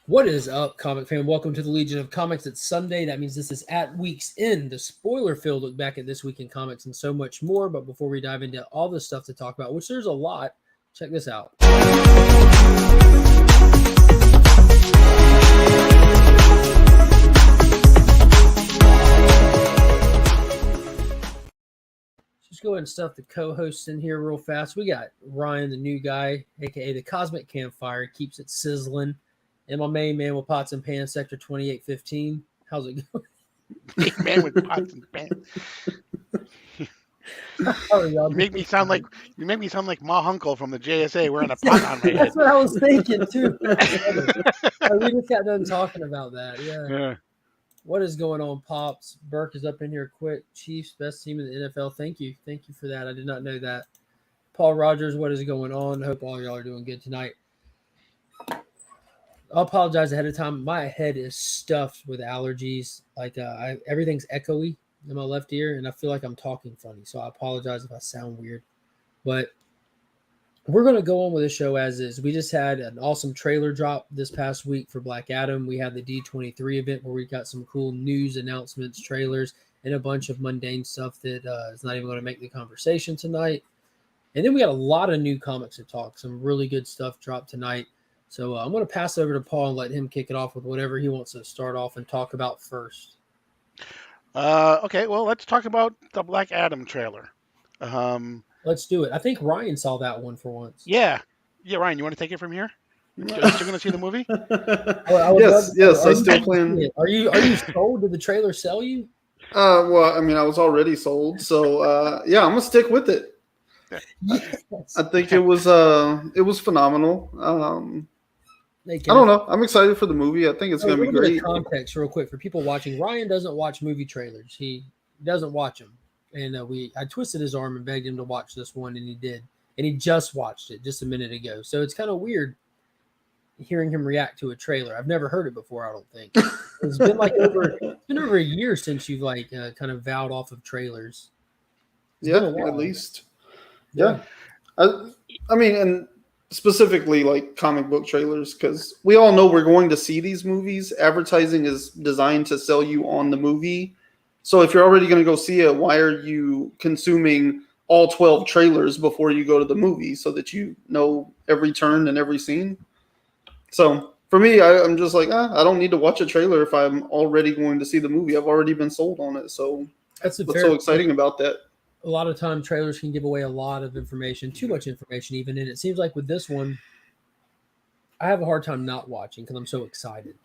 What is up, comic fan? Welcome to the Legion of Comics. It's Sunday. That means this is at week's end, the spoiler-filled look back at this week in comics and so much more. But before we dive into all the stuff to talk about, which there's a lot, check this out. Just go ahead and stuff the co-hosts in here real fast. We got Ryan, the new guy, aka the Cosmic Campfire, keeps it sizzling. And my main man with pots and pans, Sector 2815. How's it going? Big man with pots and pans. How are y'all You make me doing? sound like Ma Hunkel from the JSA wearing a pot on my head. That's what I was thinking too. We just got done talking about that. Yeah. Yeah. What is going on, Pops? Burke is up in here quick. Chiefs, best team in the NFL. Thank you. Thank you for that. I did not know that. Paul Rogers, what is going on? I hope all y'all are doing good tonight. I'll apologize ahead of time. My head is stuffed with allergies. Like everything's echoey in my left ear, and I feel like I'm talking funny. So I apologize if I sound weird. But we're going to go on with the show as is. We just had an awesome trailer drop this past week for Black Adam. We had the D23 event where we got some cool news announcements, trailers, and a bunch of mundane stuff that is not even going to make the conversation tonight. And then we got a lot of new comics to talk. Some really good stuff dropped tonight. So I'm going to pass over to Paul and let him kick it off with whatever he wants to start off and talk about first. Okay, well, let's talk about the Black Adam trailer. Let's do it. I think Ryan saw that one for once. Yeah, Ryan, you want to take it from here? You're still going to see the movie? Yes. I still plan. Are you sold? Did the trailer sell you? Well, I mean, I was already sold, so yeah, I'm gonna stick with it. Yes. I think it was phenomenal. I don't know. I'm excited for the movie. I think it's gonna be great. Context, real quick, for people watching. Ryan doesn't watch movie trailers. He doesn't watch them. And I twisted his arm and begged him to watch this one, and he did. And he just watched it just a minute ago. So it's kind of weird hearing him react to a trailer. I've never heard it before, I don't think. It's been over a year since you've kind of vowed off of trailers. At least. Yeah. I mean, and specifically like comic book trailers, because we all know we're going to see these movies. Advertising is designed to sell you on the movie. So if you're already going to go see it, why are you consuming all 12 trailers before you go to the movie so that you know every turn and every scene? So for me, I'm just like, I don't need to watch a trailer if I'm already going to see the movie. I've already been sold on it. So what's so exciting about that? A lot of time trailers can give away a lot of information, too much information even. And it seems like with this one, I have a hard time not watching because I'm so excited.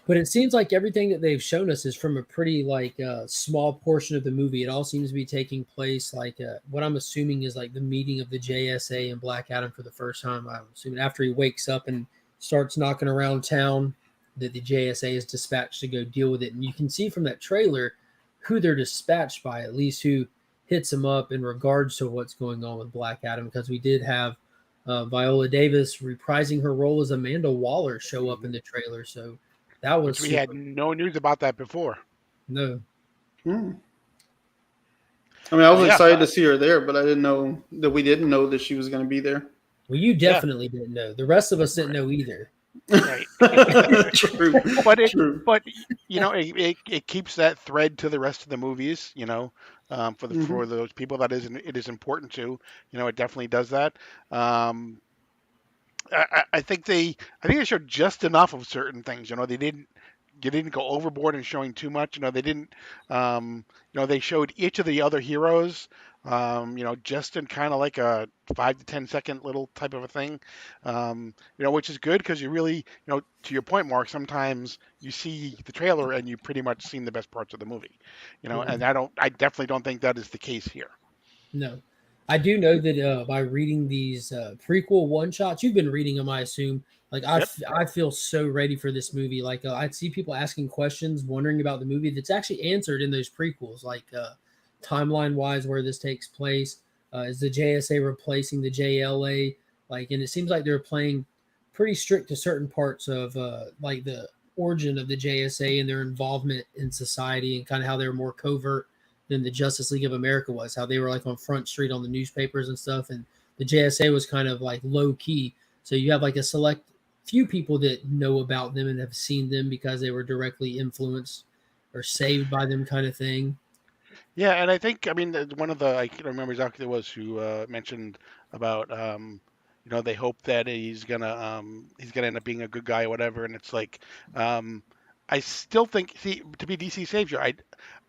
But it seems like everything that they've shown us is from a pretty small portion of the movie. It all seems to be taking place what I'm assuming is like the meeting of the JSA and Black Adam for the first time. I'm assuming after he wakes up and starts knocking around town, that the JSA is dispatched to go deal with it. And you can see from that trailer who they're dispatched by, at least who hits him up in regards to what's going on with Black Adam, because we did have Viola Davis reprising her role as Amanda Waller show up in the trailer. So that was we had no news about that before. No. I mean, I was excited to see her there, but I didn't know that we didn't know that she was going to be there. Well, you definitely didn't know. The rest of us didn't know either. Right. True. But you know, it keeps that thread to the rest of the movies. You know, for those people that it is important to. You know, it definitely does that. I think they showed just enough of certain things. You know, they didn't go overboard in showing too much. You know, they didn't. They showed each of the other heroes. Just in kind of like a 5 to 10 second little type of a thing. Which is good because you really, to your point, Mark. Sometimes you see the trailer and you pretty much seen the best parts of the movie. And I definitely don't think that is the case here. No. I do know that by reading these prequel one-shots, you've been reading them, I assume. I feel so ready for this movie. I see people asking questions, wondering about the movie that's actually answered in those prequels, timeline-wise, where this takes place. Is the JSA replacing the JLA? And it seems like they're playing pretty strict to certain parts of the origin of the JSA and their involvement in society and kind of how they're more covert than the Justice League of America was, how they were on Front Street on the newspapers and stuff, and the JSA was kind of low key. So you have a select few people that know about them and have seen them because they were directly influenced or saved by them, kind of thing. Yeah, and I think, I mean, one of the, I can't remember exactly who it was who mentioned about, they hope that he's gonna end up being a good guy or whatever, and it's like, um, I still think, see, to be DC savior,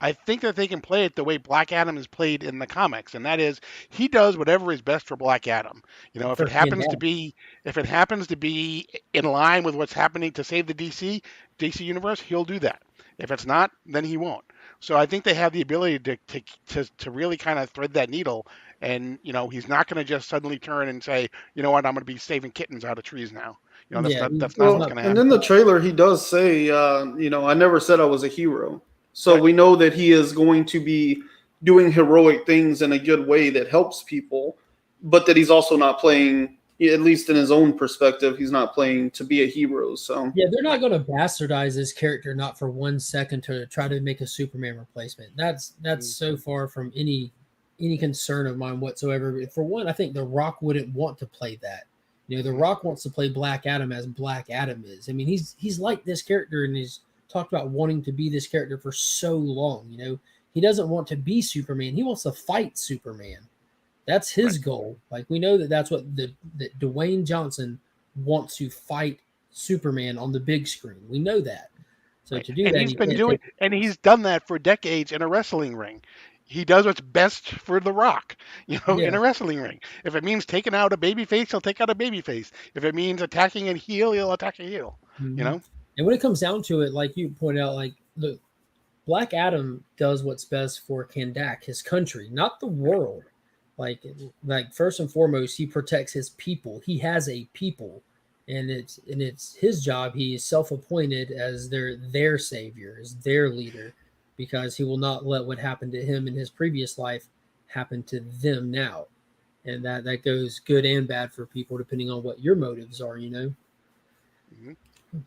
I think that they can play it the way Black Adam is played in the comics, and that is he does whatever is best for Black Adam. If For it happens to Candace. be, in line with what's happening to save the DC universe, he'll do that. If it's not, then he won't. So I think they have the ability to really kind of thread that needle, and he's not going to just suddenly turn and say, you know what, I'm going to be saving kittens out of trees now. Yeah, That's not he's what's not. going to And in happen. the trailer, he does say, I never said I was a hero. So Right. we know that he is going to be doing heroic things in a good way that helps people, but that he's also not playing, at least in his own perspective, he's not playing to be a hero. So Yeah, they're not going to bastardize this character, not for 1 second, to try to make a Superman replacement. That's so far from any concern of mine whatsoever. For one, I think The Rock wouldn't want to play that. The Rock wants to play Black Adam as Black Adam is. I mean, he's like this character, and he's talked about wanting to be this character for so long. He doesn't want to be Superman. He wants to fight Superman. That's his goal. Like, we know that's what that Dwayne Johnson wants, to fight Superman on the big screen. We know that. So Right. to do And that, he's he been can't doing, take. and he's done that for decades in a wrestling ring. He does what's best for The Rock, in Yeah. a wrestling ring. If it means taking out a baby face, he'll take out a baby face. If it means attacking a heel, he'll attack a heel. Mm-hmm. And when it comes down to it, like you point out, like the Black Adam does what's best for Kandak, his country, not the world. Like first and foremost, he protects his people. He has a people, and it's his job. He is self-appointed as their savior, as their leader, because he will not let what happened to him in his previous life happen to them now. And that goes good and bad for people depending on what your motives are. Mm-hmm.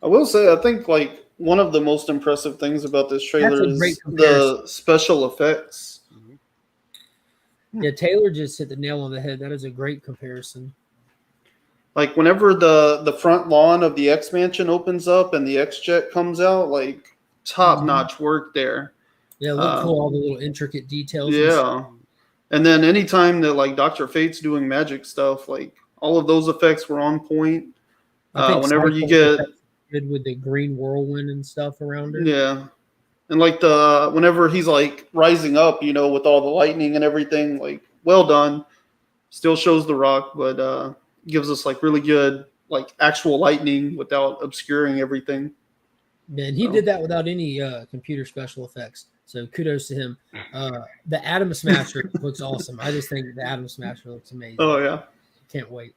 I will say, I think like one of the most impressive things about this That's trailer a great is comparison. the special effects. Mm-hmm. Yeah, Taylor just hit the nail on the head. That is a great comparison. Like whenever the front lawn of the X Mansion opens up and the X Jet comes out, like top notch work there. Yeah, look cool. All the little intricate details. Yeah. And then anytime that like Dr. Fate's doing magic stuff, like all of those effects were on point. I think Whenever you Cyclops get good with the green whirlwind and stuff around her. yeah, and like whenever he's like rising up, with all the lightning and everything, like well done. Still shows the Rock, but gives us like really good like actual lightning without obscuring everything. Man, he did that without any computer special effects. So kudos to him. The Atom Smasher looks awesome. I just think the Atom Smasher looks amazing. Oh yeah, can't wait.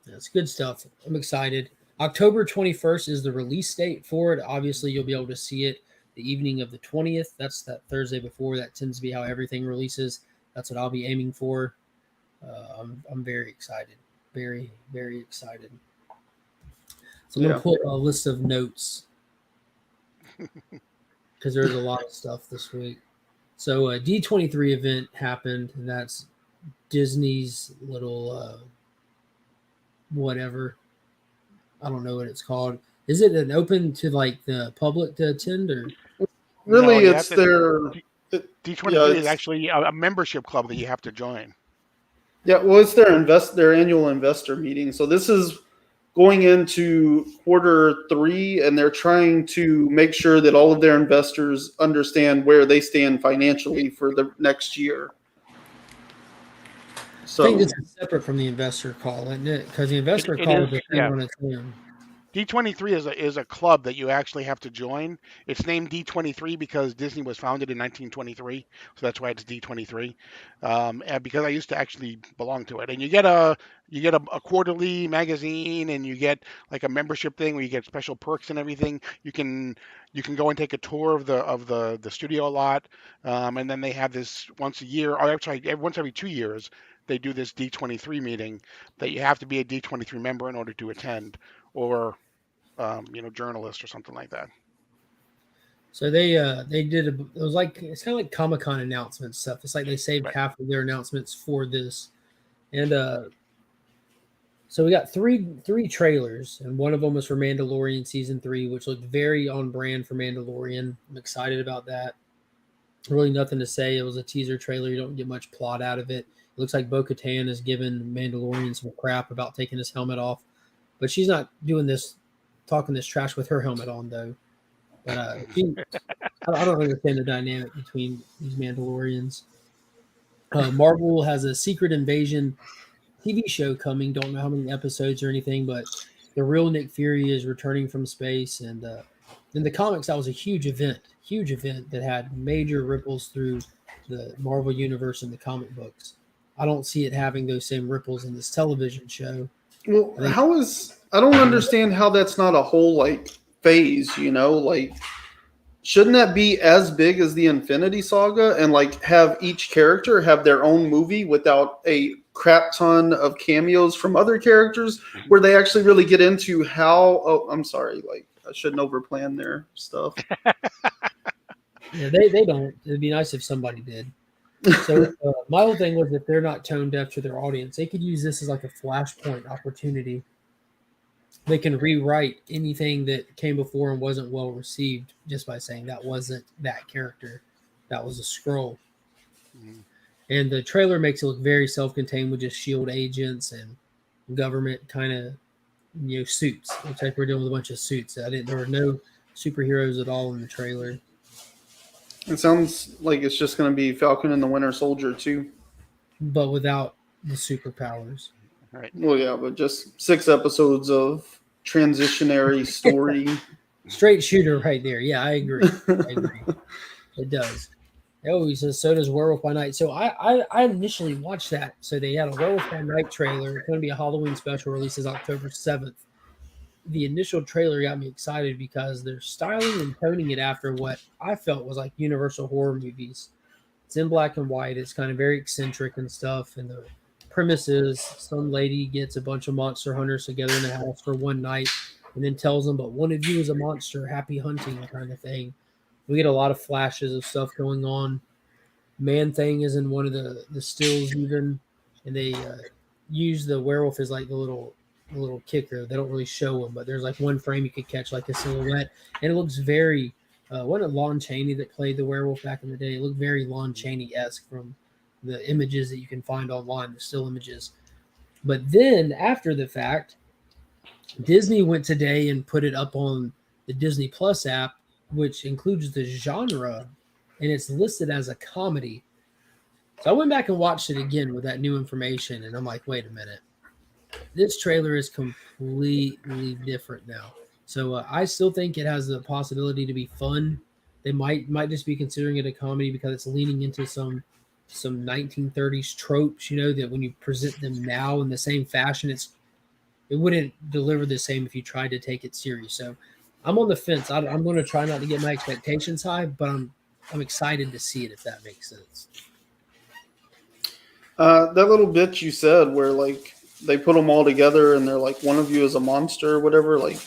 It's good stuff. I'm excited. October 21st is the release date for it. Obviously, you'll be able to see it the evening of the 20th. That's that Thursday before. That tends to be how everything releases. That's what I'll be aiming for. I'm very excited. Very, very excited. So I'm going to put a list of notes because there's a lot of stuff this week. So a D23 event happened, and that's Disney's little whatever. I don't know what it's called. Is it an open to like the public to attend, or really? No, it's their D23 is actually a membership club that you have to join. Yeah, well, it's their annual investor meeting. So this is going into Q3, and they're trying to make sure that all of their investors understand where they stand financially for the next year. So I think this is separate from the investor call, isn't it? Because the investor call is on its own. D23 is a club that you actually have to join. It's named D23 because Disney was founded in 1923, so that's why it's D23. And because I used to actually belong to it, and you get a quarterly magazine, and you get like a membership thing where you get special perks and everything. You can go and take a tour of the studio lot, and then they have this once a year, or actually once every 2 years. They do this D23 meeting that you have to be a D23 member in order to attend, or journalist or something like that. So they did it was like, it's kind of like Comic-Con announcement stuff. It's like they saved half of their announcements for this, and So we got three trailers, and one of them was for Mandalorian season 3, which looked very on brand for Mandalorian. I'm excited about that. Really nothing to say. It was a teaser trailer. You don't get much plot out of it. It looks like Bo-Katan is giving Mandalorian some crap about taking his helmet off, but she's not doing this, talking this trash with her helmet on though. But I don't understand the dynamic between these Mandalorians. Marvel has a Secret Invasion TV show coming. Don't know how many episodes or anything, but the real Nick Fury is returning from space. And in the comics, that was a huge event that had major ripples through the Marvel universe and the comic books. I don't see it having those same ripples in this television show. Well, I don't understand how that's not a whole like phase, like shouldn't that be as big as the Infinity Saga and like have each character have their own movie without a crap ton of cameos from other characters where they actually really get into I'm sorry, like I shouldn't overplan their stuff. Yeah, they don't. It'd be nice if somebody did. So my whole thing was if they're not tone deaf to their audience, they could use this as like a flashpoint opportunity. They can rewrite anything that came before and wasn't well received just by saying that wasn't that character, that was a scroll. Mm-hmm. And the trailer makes it look very self-contained with just shield agents and government kind of suits. Looks like we're dealing with a bunch of suits. There were no superheroes at all in the trailer. It sounds like it's just going to be Falcon and the Winter Soldier too, but without the superpowers. Right. Well, yeah, but just 6 episodes of transitionary story. Straight shooter right there. Yeah, I agree. It does. Oh, he says, so does Werewolf by Night. So I initially watched that. So they had a Werewolf by Night trailer. It's going to be a Halloween special, releases October 7th. The initial trailer got me excited because they're styling and toning it after what I felt was like Universal horror movies. It's in black and white. It's kind of very eccentric and stuff. And the premise is some lady gets a bunch of monster hunters together in a house for one night and then tells them, but one of you is a monster, happy hunting kind of thing. We get a lot of flashes of stuff going on. Man Thing is in one of the stills even, and they use the werewolf as like the little kicker. They don't really show him, but there's like one frame you could catch like a silhouette, and it looks very. Wasn't it Lon Chaney that played the werewolf back in the day? It looked very Lon Chaney-esque from the images that you can find online, the still images. But then after the fact, Disney went today and put it up on the Disney Plus app, which includes the genre, and it's listed as a comedy. So I went back and watched it again with that new information, and I'm like, wait a minute. This trailer is completely different now. So I still think it has the possibility to be fun. They might just be considering it a comedy because it's leaning into some 1930s tropes, that when you present them now in the same fashion, it wouldn't deliver the same if you tried to take it serious. So I'm on the fence. I'm going to try not to get my expectations high, but I'm excited to see it, if that makes sense. That little bit you said where like they put them all together and they're like one of you is a monster or whatever, like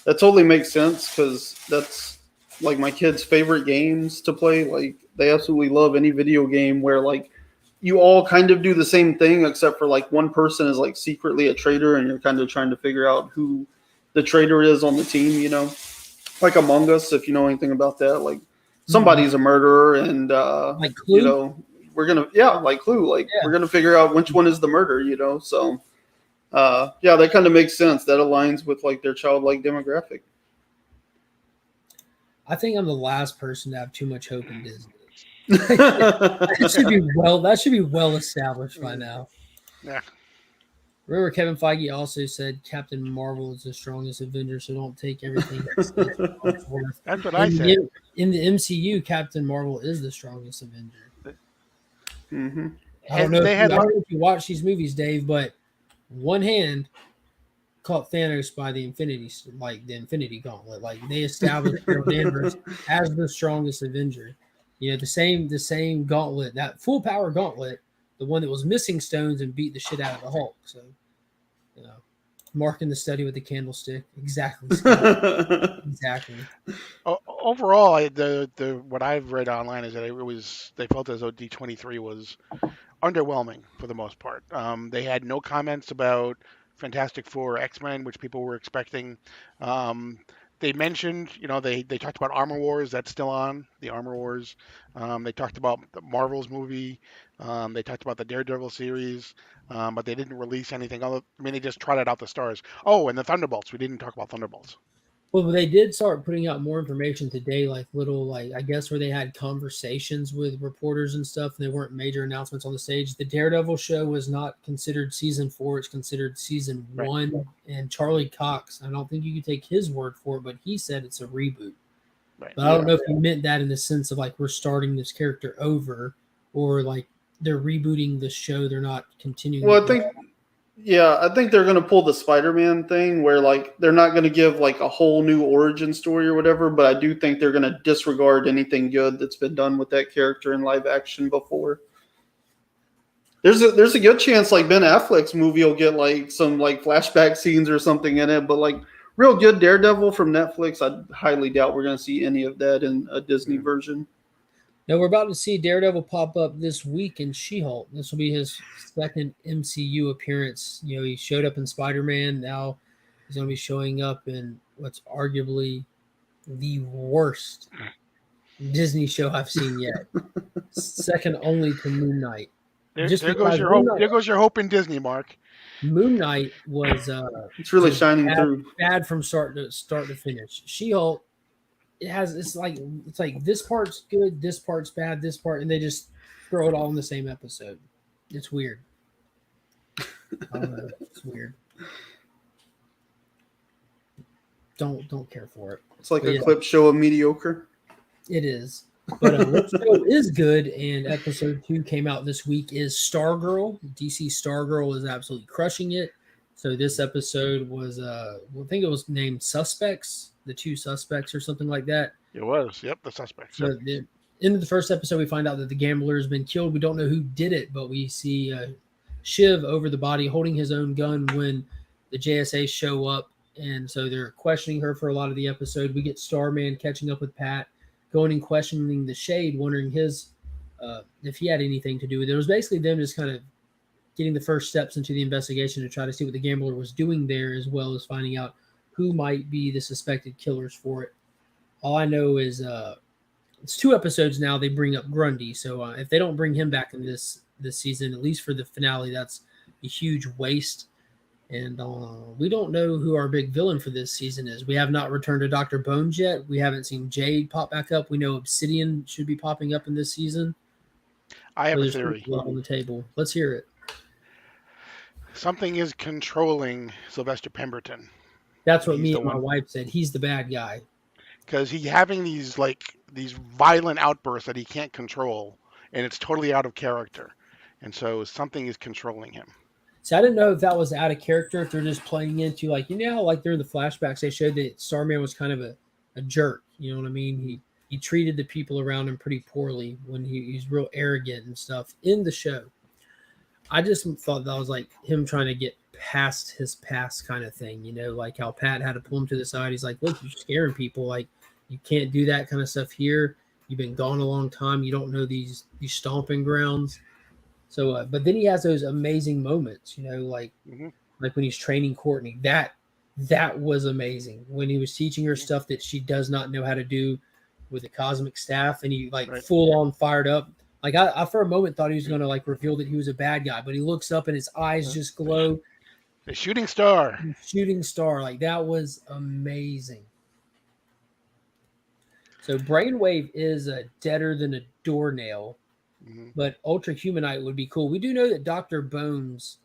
that totally makes sense because that's like my kids' favorite games to play. Like they absolutely love any video game where like you all kind of do the same thing except for like one person is like secretly a traitor and you're kind of trying to figure out who the traitor is on the team, like Among Us, if you know anything about that. Like somebody's a murderer and like Clue? We're gonna like Clue, we're gonna figure out which one is the murder, so that kind of makes sense. That aligns with like their childlike demographic. I think I'm the last person to have too much hope in Disney. That should be well established by now. Yeah. Remember, Kevin Feige also said Captain Marvel is the strongest Avenger, so don't take everything that's worth. That's what I said. In the MCU, Captain Marvel is the strongest Avenger. Mm-hmm. I don't know if you watch these movies, Dave, but one hand caught Thanos by the Infinity Gauntlet. Like they established Carol Danvers as the strongest Avenger. The same gauntlet, that full power gauntlet, the one that was missing stones and beat the shit out of the Hulk. So, marking the study with the candlestick. Exactly. Exactly. Overall, the what I've read online is that they felt as though D23 was underwhelming for the most part. They had no comments about Fantastic Four, X-Men, which people were expecting. They mentioned, they talked about Armor Wars. That's still on, the Armor Wars. They talked about the Marvels movie. They talked about the Daredevil series, but they didn't release anything other. I mean, they just trotted out the stars. Oh, and the Thunderbolts. We didn't talk about Thunderbolts. Well, they did start putting out more information today, like little, like I guess where they had conversations with reporters and stuff. And they weren't major announcements on the stage. The Daredevil show was not considered season 4; it's considered season Right. 1. And Charlie Cox, I don't think you could take his word for it, but he said it's a reboot. Right. But I don't know if he meant that in the sense of like we're starting this character over, or like they're rebooting the show. They're not continuing. Well, I think they're going to pull the Spider-Man thing where like they're not going to give like a whole new origin story or whatever, but I do think they're going to disregard anything good that's been done with that character in live action before. There's a good chance like Ben Affleck's movie will get like some like flashback scenes or something in it, but like real good Daredevil from Netflix, I highly doubt we're going to see any of that in a Disney version. Now we're about to see Daredevil pop up this week in She-Hulk. This will be his second MCU appearance. He showed up in Spider-Man. Now he's going to be showing up in what's arguably the worst Disney show I've seen yet. Second only to Moon Knight. There goes your hope. There goes your hope in Disney, Mark. Moon Knight was it's really shining through. Bad from start to finish. She-Hulk, it's like this part's good, this part's bad, this part, and they just throw it all in the same episode. It's weird. I don't know. It's weird. Don't care for it. It's like a clip show of mediocre. It is. But what show is good, and episode 2 came out this week, is Stargirl. DC Stargirl is absolutely crushing it. So this episode was, I think it was named Suspects, the 2 Suspects or something like that. It was, yep, the Suspects. So in the first episode, we find out that the gambler has been killed. We don't know who did it, but we see Shiv over the body holding his own gun when the JSA show up. And so they're questioning her for a lot of the episode. We get Starman catching up with Pat, going and questioning the Shade, wondering if he had anything to do with it. It was basically them just kind of getting the first steps into the investigation to try to see what the gambler was doing there, as well as finding out who might be the suspected killers for it. All I know is it's 2 episodes now. They bring up Grundy, so if they don't bring him back in this season, at least for the finale, that's a huge waste. And we don't know who our big villain for this season is. We have not returned to Dr. Bones yet. We haven't seen Jade pop back up. We know Obsidian should be popping up in this season. I have a theory. On the table. Let's hear it. Something is controlling Sylvester Pemberton. That's what me and my wife said. He's the bad guy. Because he's having these violent outbursts that he can't control, and it's totally out of character. And so something is controlling him. So I didn't know if that was out of character, if they're just playing into how during the flashbacks they showed that Starman was kind of a jerk. You know what I mean? He treated the people around him pretty poorly when he's real arrogant and stuff in the show. I just thought that was like him trying to get past his past kind of thing, like how Pat had to pull him to the side. He's like, look, you're scaring people. Like, you can't do that kind of stuff here. You've been gone a long time. You don't know these stomping grounds. So, but then he has those amazing moments, like when he's training Courtney. That was amazing when he was teaching her stuff that she does not know how to do with the cosmic staff, and he full on fired up. Like I for a moment thought he was going to reveal that he was a bad guy, but he looks up and his eyes just glow. The shooting star. Shooting star. Like, that was amazing. So Brainwave is deader than a doornail, but Ultra Humanite would be cool. We do know that Dr. Bones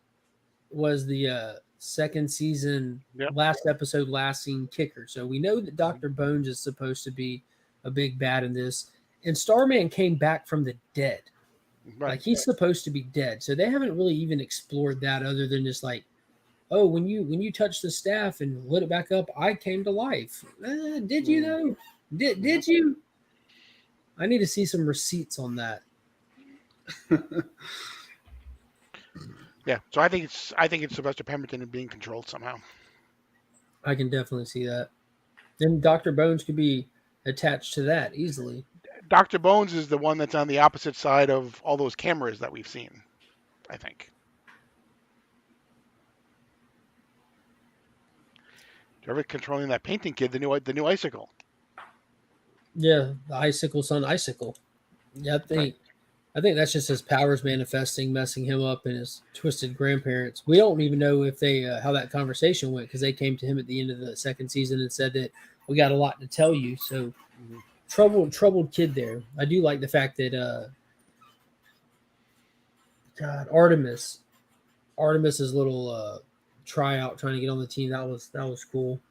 was the second season, last episode, last scene kicker. So we know that Dr. Bones is supposed to be a big bad in this. And Starman came back from the dead. Like, he's supposed to be dead. So they haven't really even explored that other than just like, oh, when you touched the staff and lit it back up, I came to life. Did you though? Did you? I need to see some receipts on that. Yeah, so I think it's Sylvester Pemberton being controlled somehow. I can definitely see that. And Dr. Bones could be attached to that easily. Dr. Bones is the one that's on the opposite side of all those cameras that we've seen, I think. whoever controlling that painting kid, the new icicle. Yeah, the icicle son icicle. Yeah, I think that's just his powers manifesting, messing him up and his twisted grandparents. We don't even know if they how that conversation went because they came to him at the end of the second season and said that we got a lot to tell you. So troubled kid there. I do like the fact that God Artemis's little tryout trying to get on the team that was cool.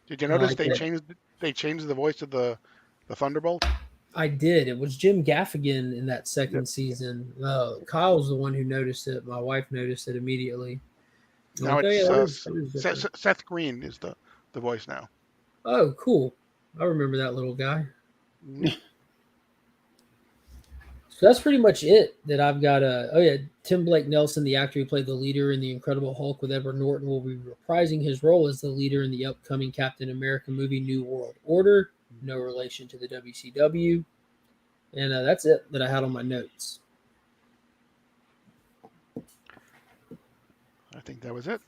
Did you I notice like that. they changed the voice of the Thunderbolt? I did. It was Jim Gaffigan in that Yep. second season. Kyle's the one who noticed it. My wife noticed it immediately. I'm Now like, oh yeah, it's that is different. Seth Green is the voice now. Oh, cool. I remember that little guy. Mhm. So that's pretty much it that I've got. Oh yeah, Tim Blake Nelson, the actor who played the leader in the Incredible Hulk with Edward Norton, will be reprising his role as the leader in the upcoming Captain America movie New World Order. No relation to the WCW. And that's it that I had on my notes. I think that was it.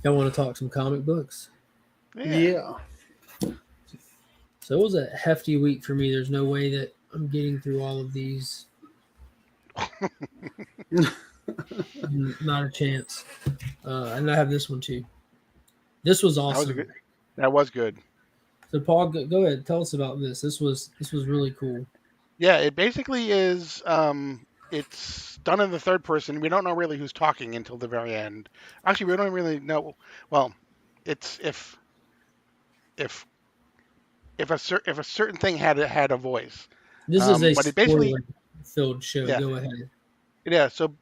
Y'all want to talk some comic books? Yeah. So it was a hefty week for me. There's no way that I'm getting through all of these. Not a chance. And I have this one too. This was awesome. That was good. So Paul, go ahead. Tell us about this. This was really cool. Yeah, it basically is. It's done in the third person. We don't know really who's talking until the very end. Actually, we don't really know. Well, it's if a certain thing had a voice. This is a But it basically spoiler-filled show. yeah Go ahead. yeah. So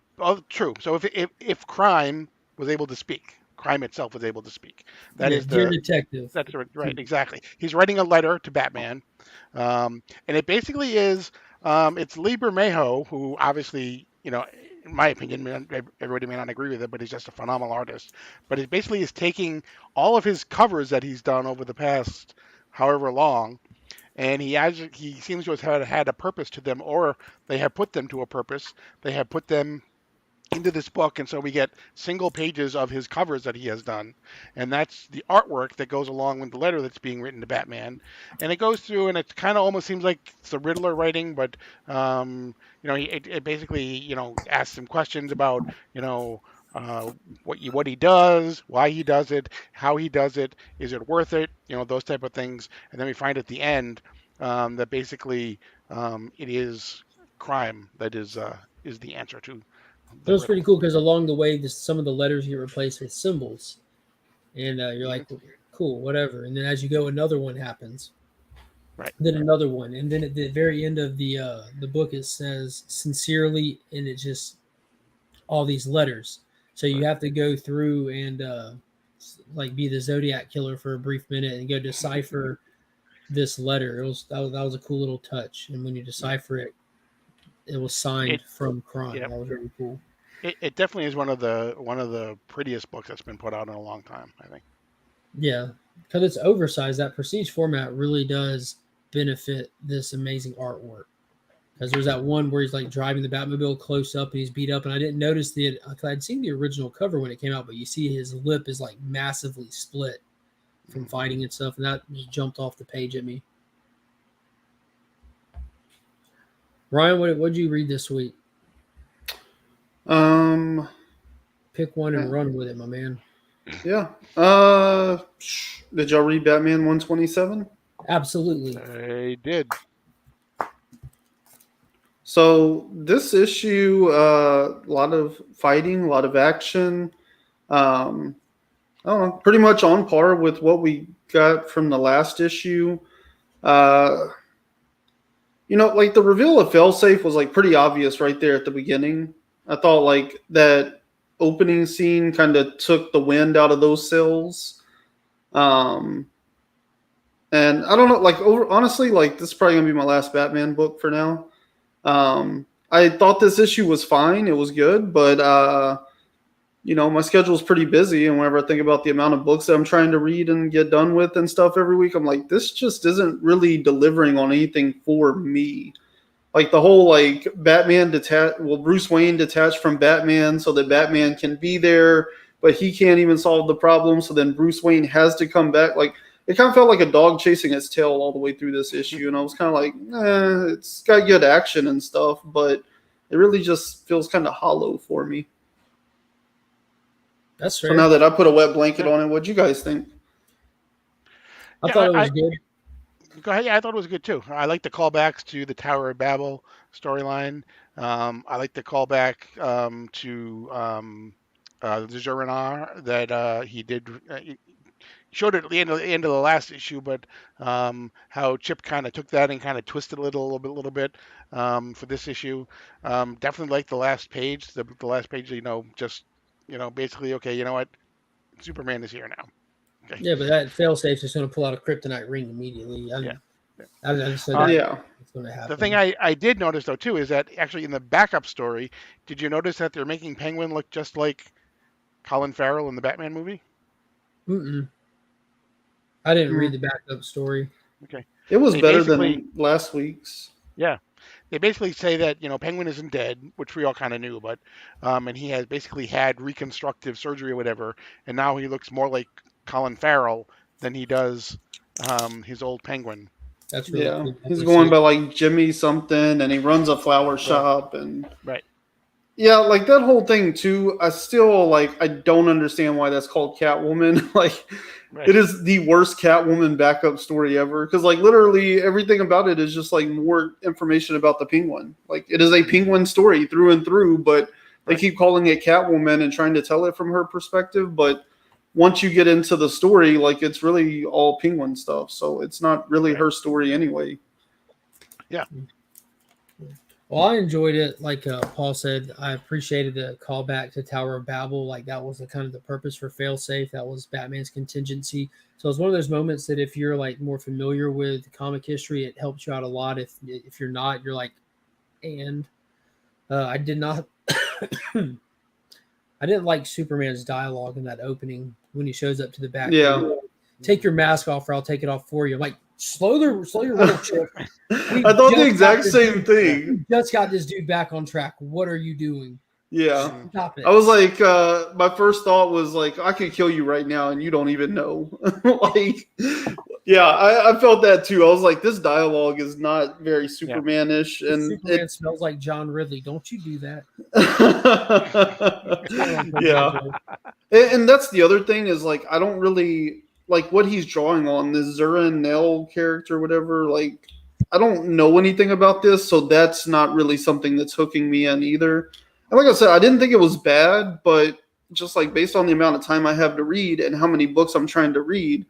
true. So if crime was able to speak, crime itself was able to speak. That is Dear Detective. That's right, exactly. He's writing a letter to Batman, and it basically is it's Lee Bermejo, who obviously, in my opinion, everybody may not agree with it, but he's just a phenomenal artist. But it basically is taking all of his covers that he's done over the past however long, and he seems to have had a purpose to them, or they have put them to a purpose. They have put them into this book, and so we get single pages of his covers that he has done, and that's the artwork that goes along with the letter that's being written to Batman. And it goes through, and it kind of almost seems like it's the Riddler writing, but it basically asks some questions about what he does, why he does it, how he does it, is it worth it, those type of things. And then we find at the end that basically it is crime that is the answer to. It was pretty cool because along the way, some of the letters get replaced with symbols, and you're like, cool, whatever. And then as you go, another one happens, right? Then another one, and then at the very end of the book, it says sincerely, and it's just all these letters. So you have to go through and like be the Zodiac killer for a brief minute and go decipher this letter. That was a cool little touch, and when you decipher it, it was signed from crime. That was really cool. It definitely is one of the prettiest books that's been put out in a long time, I think. Yeah, because it's oversized. That prestige format really does benefit this amazing artwork. Because there's that one where he's like driving the Batmobile close up and he's beat up, and I didn't notice I'd seen the original cover when it came out, but you see his lip is like massively split from fighting and stuff, and that just jumped off the page at me. Ryan, what did you read this week? Pick one and run with it, my man. Yeah. Did y'all read Batman 127? Absolutely. I did. So this issue, a lot of fighting, a lot of action. I don't know, pretty much on par with what we got from the last issue. Like the reveal of Failsafe was like pretty obvious right there at the beginning. I thought like that opening scene kind of took the wind out of those sails. And I don't know, like honestly, like this is probably gonna be my last Batman book for now. I thought this issue was fine. It was good, but my schedule is pretty busy. And whenever I think about the amount of books that I'm trying to read and get done with and stuff every week, I'm like, this just isn't really delivering on anything for me. Like the whole Batman Bruce Wayne detached from Batman so that Batman can be there but he can't even solve the problem. So then Bruce Wayne has to come back. Like, it kind of felt like a dog chasing its tail all the way through this issue. And I was kind of like, it's got good action and stuff, but it really just feels kind of hollow for me. That's fair. So now that I put a wet blanket on it, what'd you guys think? I thought it was good. Go ahead. Yeah, I thought it was good too. I like the callbacks to the Tower of Babel storyline. I like the callback to the Jurinar that he did. He showed it at the end of the last issue, but how Chip kind of took that and kind of twisted it a little bit for this issue. Definitely like the last page. The last page, just basically, okay, you know what, Superman is here now. Okay. Yeah, but that failsafe is going to pull out a kryptonite ring immediately. I just said it's going to happen. The thing I did notice though too is that actually in the backup story, did you notice that they're making Penguin look just like Colin Farrell in the Batman movie? I didn't read the backup story. Okay. It was better than last week's. Yeah. They basically say that, Penguin isn't dead, which we all kind of knew, but and he has basically had reconstructive surgery or whatever, and now he looks more like Colin Farrell than he does his old Penguin. That's really cool. He's going by like Jimmy something, and he runs a flower shop, and yeah, like that whole thing too. I still I don't understand why that's called Catwoman. It is the worst Catwoman backup story ever, because literally everything about it is just more information about the Penguin. It is a Penguin story through and through, but they keep calling it Catwoman and trying to tell it from her perspective. But once you get into the story, it's really all Penguin stuff, so it's not really her story anyway. Yeah. Well, I enjoyed it. Like Paul said, I appreciated the callback to Tower of Babel. That was kind of the purpose for Failsafe. That was Batman's contingency. So it's one of those moments that if you're more familiar with comic history, it helps you out a lot. If you're not, you're I did not. I didn't like Superman's dialogue in that opening when he shows up to the back. Yeah. Take your mask off, or I'll take it off for you. I'm like, slow your roll, Chip. I thought the exact same thing. We just got this dude back on track. What are you doing? Yeah. Stop it. I was my first thought was I could kill you right now and you don't even know. I felt that too. I was like, this dialogue is not very Superman-ish. And Superman smells like John Ridley. Don't you do that. Yeah. And that's the other thing is I don't really what he's drawing on, this Zurin Nell character, whatever. I don't know anything about this, so that's not really something that's hooking me in either. And like I said, I didn't think it was bad, but just based on the amount of time I have to read and how many books I'm trying to read,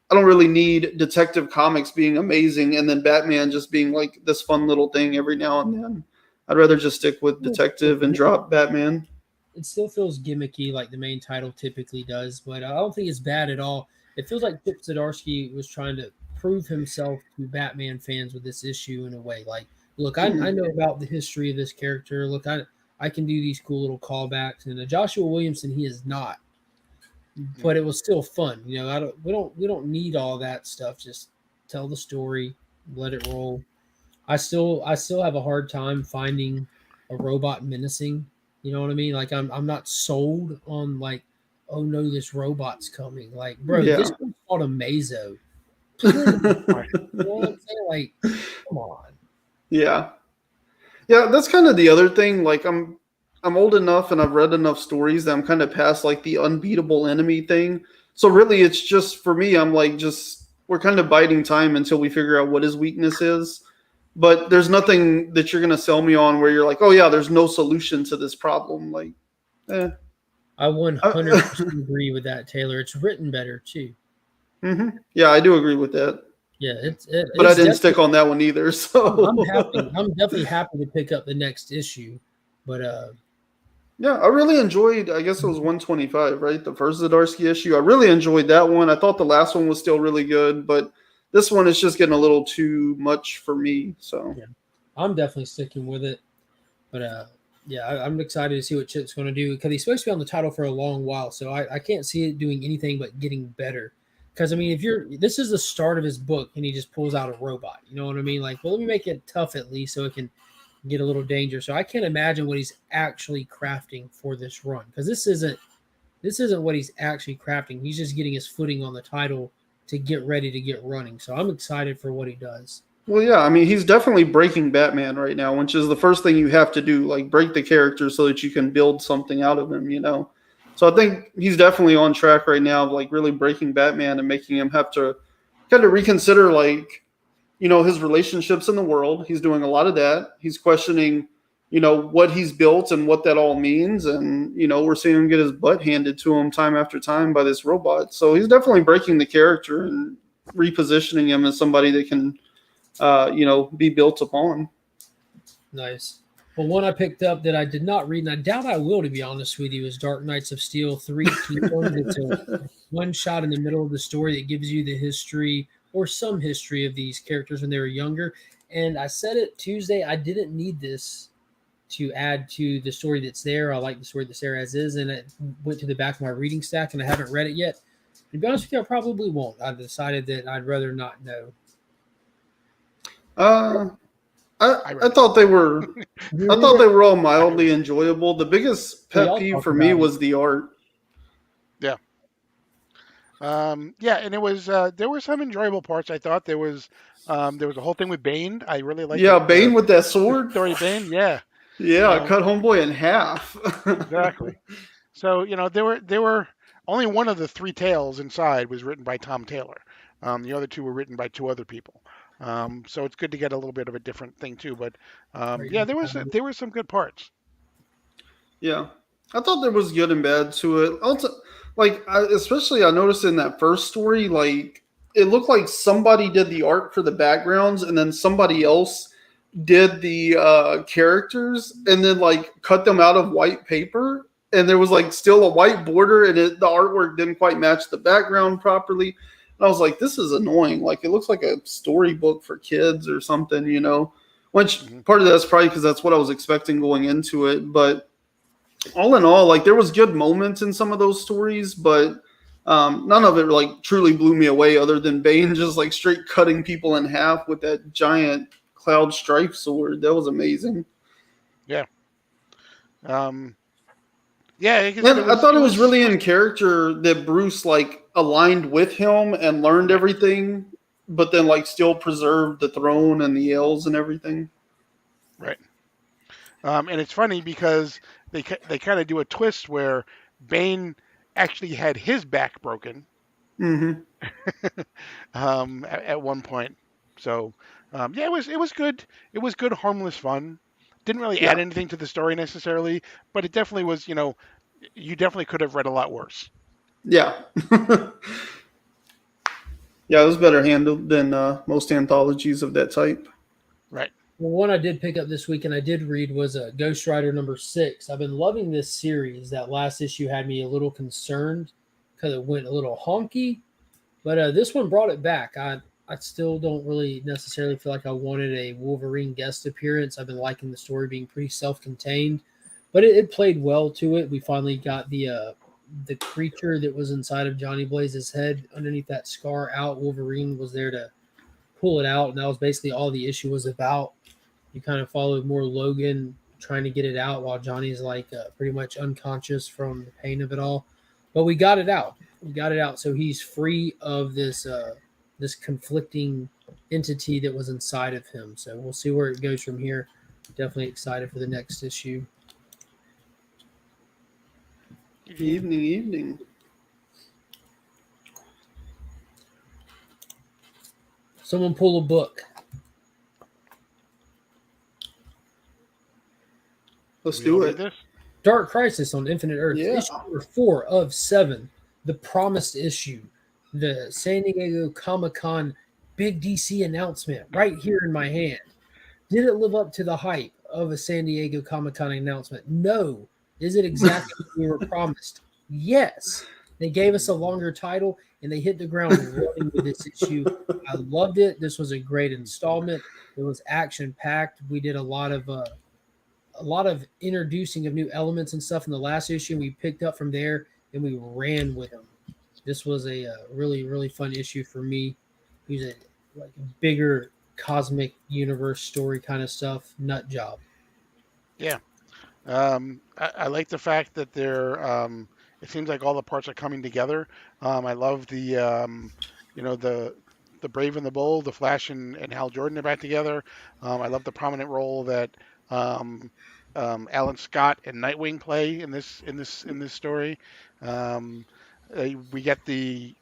I don't really need Detective Comics being amazing and then Batman just being this fun little thing every now and then. I'd rather just stick with Detective and drop Batman. It still feels gimmicky like the main title typically does, but I don't think it's bad at all. It feels like Chip Zdarsky was trying to prove himself to Batman fans with this issue in a way. Look, I know about the history of this character. Look, I can do these cool little callbacks. And Joshua Williamson, he is not, but it was still fun. We don't need all that stuff. Just tell the story, let it roll. I still have a hard time finding a robot menacing. You know what I mean? I'm not sold on oh no, this robot's coming. This one's called a Mazo. You know what I'm saying? Come on. Yeah. Yeah, that's kind of the other thing. I'm old enough and I've read enough stories that I'm kind of past the unbeatable enemy thing. So really it's just for me, I'm we're kind of biding time until we figure out what his weakness is. But there's nothing that you're gonna sell me on where you're oh yeah, there's no solution to this problem. I 100% agree with that, Taylor. It's written better too. Mm-hmm. Yeah, I do agree with that. Yeah, but I didn't stick on that one either. So I'm definitely happy to pick up the next issue. But yeah, I really enjoyed. I guess it was 125, right? The first Zdarsky issue. I really enjoyed that one. I thought the last one was still really good, but this one is just getting a little too much for me. So yeah, I'm definitely sticking with it. But yeah, I'm excited to see what Chip's going to do because he's supposed to be on the title for a long while. So I can't see it doing anything but getting better. Because, I mean, this is the start of his book and he just pulls out a robot. You know what I mean? Well, let me make it tough at least so it can get a little danger. So I can't imagine what he's actually crafting for this run because this isn't This isn't what he's actually crafting. He's just getting his footing on the title to get ready to get running. So I'm excited for what he does. Well, yeah, I mean, he's definitely breaking Batman right now, which is the first thing you have to do, like break the character so that you can build something out of him, you know. So I think he's definitely on track right now, of like really breaking Batman and making him have to kind of reconsider, like, you know, his relationships in the world. He's doing a lot of that. He's questioning, you know, what he's built and what that all means, and you know, we're seeing him get his butt handed to him time after time by this robot. So he's definitely breaking the character and repositioning him as somebody that can you know, be built upon. Nice. Well, one I picked up that I did not read, and I doubt I will, to be honest with you, is Dark Knights of Steel 3 Kingdoms. It's a one shot in the middle of the story that gives you the history or some history of these characters when they were younger. And I said it Tuesday, I didn't need this to add to the story that's there. I like the story that's there as is, and it went to the back of my reading stack, and I haven't read it yet. To be honest with you, I probably won't. I decided that I'd rather not know. I thought they were I thought they were all mildly enjoyable. The biggest pet peeve for me was the art. Yeah. Yeah, and it was there were some enjoyable parts. I thought there was a whole thing with Bane. I really liked. Yeah, Bane with that sword. Story Bane. Yeah. Yeah, cut homeboy in half. Exactly. So you know there were only one of the three tales inside was written by Tom Taylor. The other two were written by two other people. So it's good to get a little bit of a different thing too. But yeah, there were some good parts. Yeah, I thought there was good and bad to it. Also, like, especially I noticed in that first story, like it looked like somebody did the art for the backgrounds, and then somebody else did the characters, and then like cut them out of white paper, and there was like still a white border, and the artwork didn't quite match the background properly. And I was like, this is annoying. Like, it looks like a storybook for kids or something, you know. Which part of that's probably because that's what I was expecting going into it, but all in all, like there was good moments in some of those stories, but none of it like truly blew me away other than Bane just like straight cutting people in half with that giant cloud strife sword. That was amazing. Yeah. Yeah, I thought it was really in character that Bruce like aligned with him and learned everything, but then like still preserved the throne and the elves and everything. Right. And it's funny because they kind of do a twist where Bane actually had his back broken at one point. So yeah, it was good. It was good, harmless fun. Didn't really add anything to the story necessarily, but it definitely was. You know, you definitely could have read a lot worse. Yeah. Yeah, it was better handled than most anthologies of that type. Right. Well, one I did pick up this week and I did read was Ghost Rider #6. I've been loving this series. That last issue had me a little concerned because it went a little honky, but this one brought it back. I still don't really necessarily feel like I wanted a Wolverine guest appearance. I've been liking the story being pretty self-contained, but it played well to it. We finally got the creature that was inside of Johnny Blaze's head underneath that scar out. Wolverine was there to pull it out, and that was basically all the issue was about. You kind of followed more Logan trying to get it out while Johnny's like pretty much unconscious from the pain of it all. But we got it out. We got it out, so he's free of this this conflicting entity that was inside of him. So we'll see where it goes from here. Definitely excited for the next issue. Evening. Someone pull a book. Let's do it. Dark Crisis on Infinite Earth. Yeah. Issue number 4 of 7. The promised issue. The San Diego Comic-Con big DC announcement right here in my hand. Did it live up to the hype of a San Diego Comic-Con announcement? No. Is it exactly what we were promised? Yes. They gave us a longer title, and they hit the ground running with this issue. I loved it. This was a great installment. It was action-packed. We did a lot of introducing of new elements and stuff in the last issue. We picked up from there, and we ran with them. This was a really, really fun issue for me. Who's a bigger cosmic universe story kind of stuff. Nut job. Yeah. I like the fact that they're It seems like all the parts are coming together. I love you know, the Brave and the Bold, the Flash and Hal Jordan are back together. I love the prominent role that um, Alan Scott and Nightwing play in this story. Um, we get the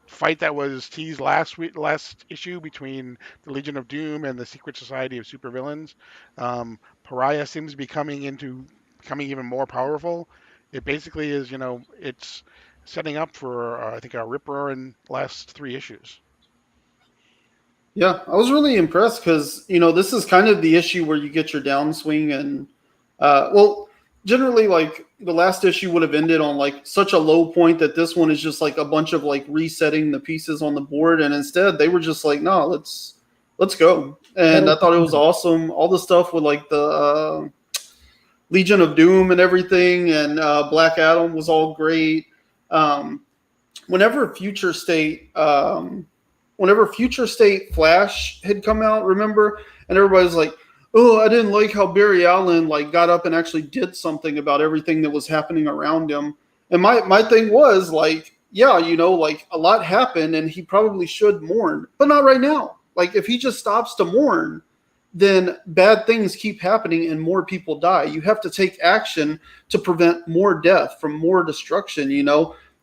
fight that was teased last issue between the Legion of Doom and the Secret Society of Supervillains. Pariah seems to be becoming even more powerful. It basically is, it's setting up for I think a rip roaring last 3 issues. Yeah, I was really impressed because this is kind of the issue where you get your downswing and well, generally like the last issue would have ended on like such a low point that this one is just like a bunch of like resetting the pieces on the board, and instead they were just like, no, let's go. And I thought it was awesome. All the stuff with like the Legion of Doom and everything, and Black Adam was all great. Um, whenever Future State, whenever Future State Flash had come out, remember, and everybody's like, "Oh, I didn't like how Barry Allen like got up and actually did something about everything that was happening around him." And my thing was like, yeah, like a lot happened, and he probably should mourn, but not right now. Like if he just stops to mourn, then bad things keep happening and more people die. You have to take action to prevent more death from more destruction.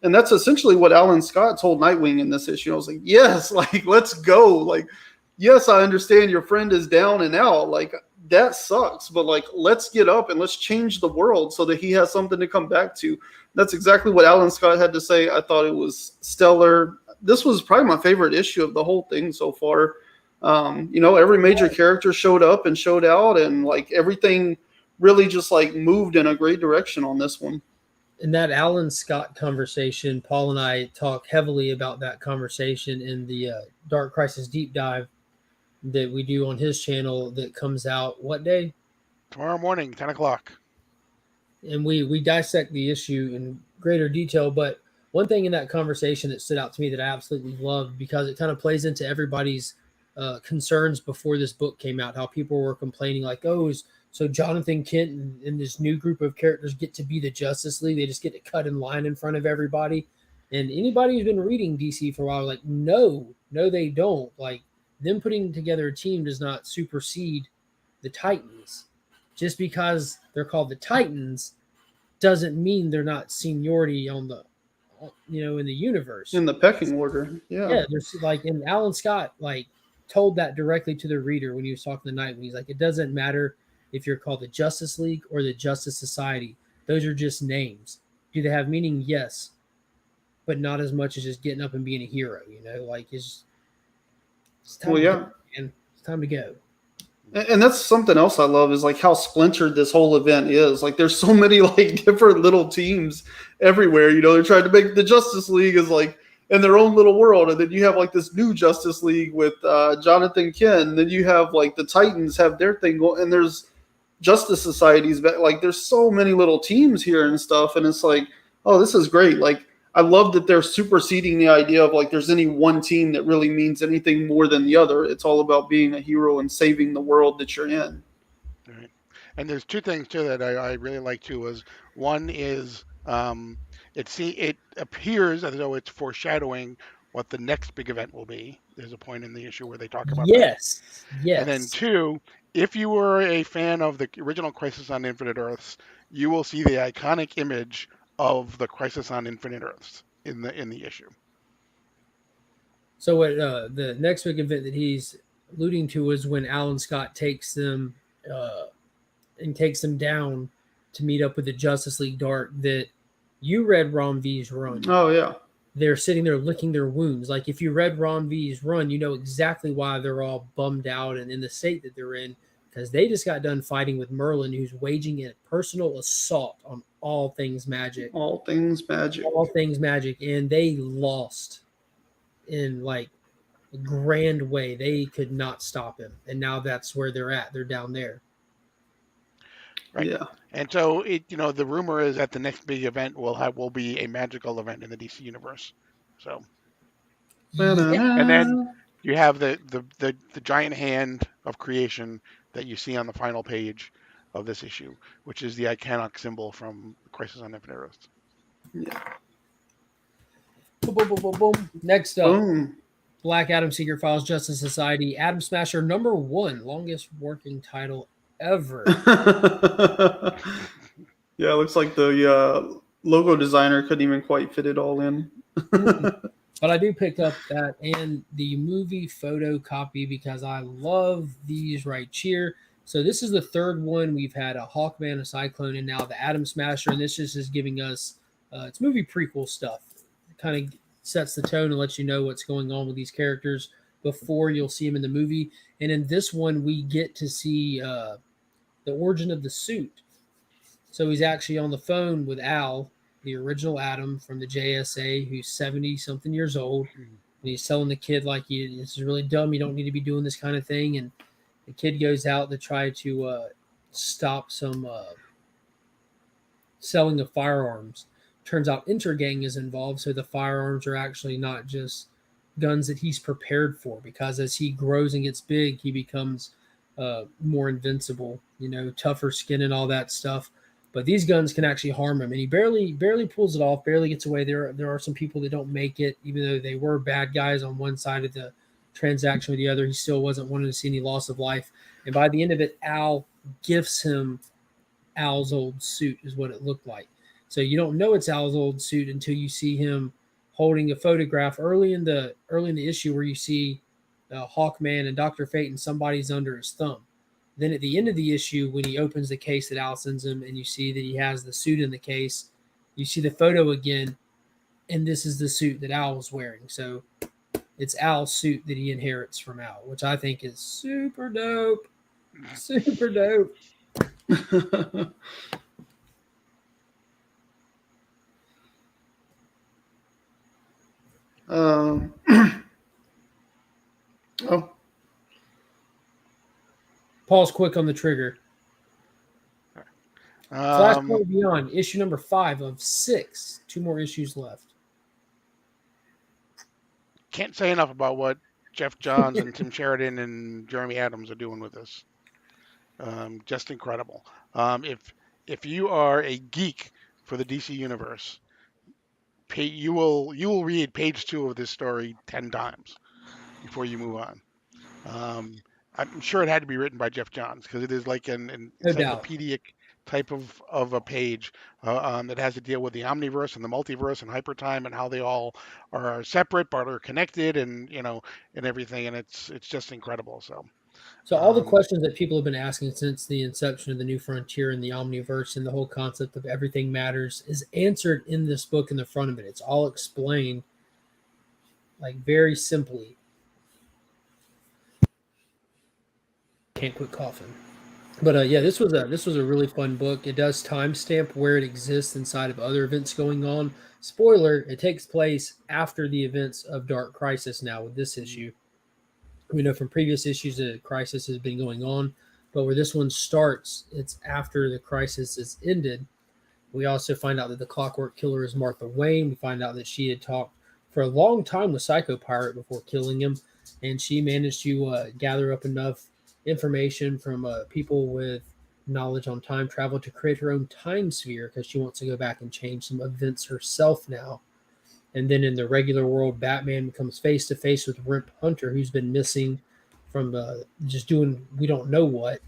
And that's essentially what Alan Scott told Nightwing in this issue. I was like, yes, like let's go. Like, yes, I understand your friend is down and out. Like that sucks, but like let's get up and let's change the world so that he has something to come back to. That's exactly what Alan Scott had to say. I thought it was stellar. This was probably my favorite issue of the whole thing so far. Every major character showed up and showed out, and like everything really just like moved in a great direction on this one. In that Alan Scott conversation, Paul and I talk heavily about that conversation in the Dark Crisis deep dive that we do on his channel that comes out what day? Tomorrow morning, 10 o'clock. And we dissect the issue in greater detail. But one thing in that conversation that stood out to me that I absolutely loved, because it kind of plays into everybody's concerns before this book came out, how people were complaining like, oh, so Jonathan Kent and this new group of characters get to be the Justice League. They just get to cut in line in front of everybody. And anybody who's been reading DC for a while, like, no, they don't. Like, them putting together a team does not supersede the Titans. Just because they're called the Titans doesn't mean they're not seniority on the, in the universe. In the pecking order. Yeah, there's like, and Alan Scott like told that directly to the reader when he was talking to Nightwing. He's like, it doesn't matter if you're called the Justice League or the Justice Society. Those are just names. Do they have meaning? Yes, but not as much as just getting up and being a hero. Like it's time. Well, yeah, go, man. It's time to go. And that's something else I love is like how splintered this whole event is. Like there's so many like different little teams everywhere. They're trying to make the Justice League is like in their own little world, and then you have like this new Justice League with Jonathan Kent. And then you have like the Titans have their thing going, and there's Justice Societies. But like there's so many little teams here and stuff, and it's like, oh, this is great. Like I love that they're superseding the idea of like there's any one team that really means anything more than the other. It's all about being a hero and saving the world that you're in. Right. And there's two things too that I really like too. Was one is it appears as though it's foreshadowing what the next big event will be. There's a point in the issue where they talk about that. Yes. And then two, if you were a fan of the original Crisis on Infinite Earths, you will see the iconic image of the Crisis on Infinite Earths in the issue. So what the next big event that he's alluding to is when Alan Scott takes them and takes them down to meet up with the Justice League Dark. That you read Ron V's run. Oh yeah. They're sitting there licking their wounds. Like if you read Ron V's run, you know exactly why they're all bummed out and in the state that they're in, because they just got done fighting with Merlin, who's waging a personal assault on all things magic. All things magic. And they lost in like a grand way. They could not stop him. And now that's where they're at. They're down there. Right. Yeah. And so the rumor is that the next big event will be a magical event in the DC universe. So. Yeah. And then you have the giant hand of creation that you see on the final page of this issue, which is the iconic symbol from Crisis on Infinite Earths. Yeah. Boom, boom, boom, boom, boom. Next up, Boom. Black Adam Secret Files Justice Society, Atom Smasher #1, longest working title ever. Yeah, it looks like the logo designer couldn't even quite fit it all in. But I do pick up that and the movie photo copy because I love these right here. So this is the third one. We've had a Hawkman, a Cyclone, and now the Atom Smasher. And this just is giving us it's movie prequel stuff. It kind of sets the tone and lets you know what's going on with these characters before you'll see them in the movie. And in this one, we get to see the origin of the suit. So he's actually on the phone with Al, the original Adam from the JSA, who's 70 something years old. And he's telling the kid, like, this is really dumb. You don't need to be doing this kind of thing. And the kid goes out to try to stop some selling of firearms. Turns out Intergang is involved. So the firearms are actually not just guns that he's prepared for, because as he grows and gets big, he becomes more invincible, tougher skin and all that stuff. But these guns can actually harm him, and he barely pulls it off, barely gets away. There are some people that don't make it, even though they were bad guys on one side of the transaction or the other. He still wasn't wanting to see any loss of life. And by the end of it, Al gifts him Al's old suit, is what it looked like. So you don't know it's Al's old suit until you see him holding a photograph early in the issue where you see Hawkman and Dr. Fate and somebody's under his thumb. Then at the end of the issue, when he opens the case that Al sends him and you see that he has the suit in the case, you see the photo again, and this is the suit that Al was wearing. So it's Al's suit that he inherits from Al, which I think is super dope. Super dope. Oh. Pause quick on the trigger. Flashpoint Beyond, issue number 5 of 6. 2 more issues left. Can't say enough about what Jeff Johns and Tim Sheridan and Jeremy Adams are doing with this. Just incredible. If you are a geek for the DC universe, you will read page 2 of this story 10 times before you move on. I'm sure it had to be written by Jeff Johns because it is like an encyclopedic type of a page that has to deal with the omniverse and the multiverse and hypertime and how they all are separate but are connected and and everything, and it's just incredible. So all the questions that people have been asking since the inception of the New Frontier and the Omniverse and the whole concept of everything matters is answered in this book in the front of it. It's all explained like very simply. Can't quit coughing. But yeah, this was a really fun book. It does timestamp where it exists inside of other events going on. Spoiler, it takes place after the events of Dark Crisis now with this issue. We know from previous issues that Crisis has been going on, but where this one starts, it's after the Crisis is ended. We also find out that the Clockwork Killer is Martha Wayne. We find out that she had talked for a long time with Psycho Pirate before killing him, and she managed to gather up enough information from people with knowledge on time travel to create her own time sphere because she wants to go back and change some events herself now. And then in the regular world, Batman becomes face to face with Rip Hunter, who's been missing from just doing we don't know what.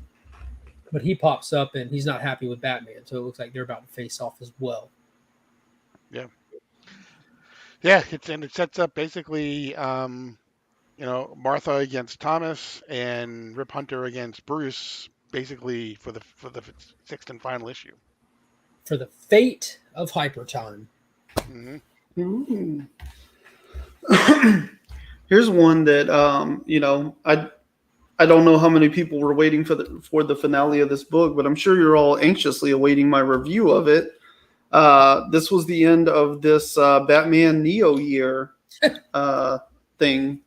But he pops up and he's not happy with Batman, so it looks like they're about to face off as well. Yeah, it sets up basically Martha against Thomas and Rip Hunter against Bruce, basically for the 6th and final issue. For the fate of Hypertime. Mm-hmm. Here's one that I don't know how many people were waiting for the finale of this book, but I'm sure you're all anxiously awaiting my review of it. This was the end of this Batman Neo year thing.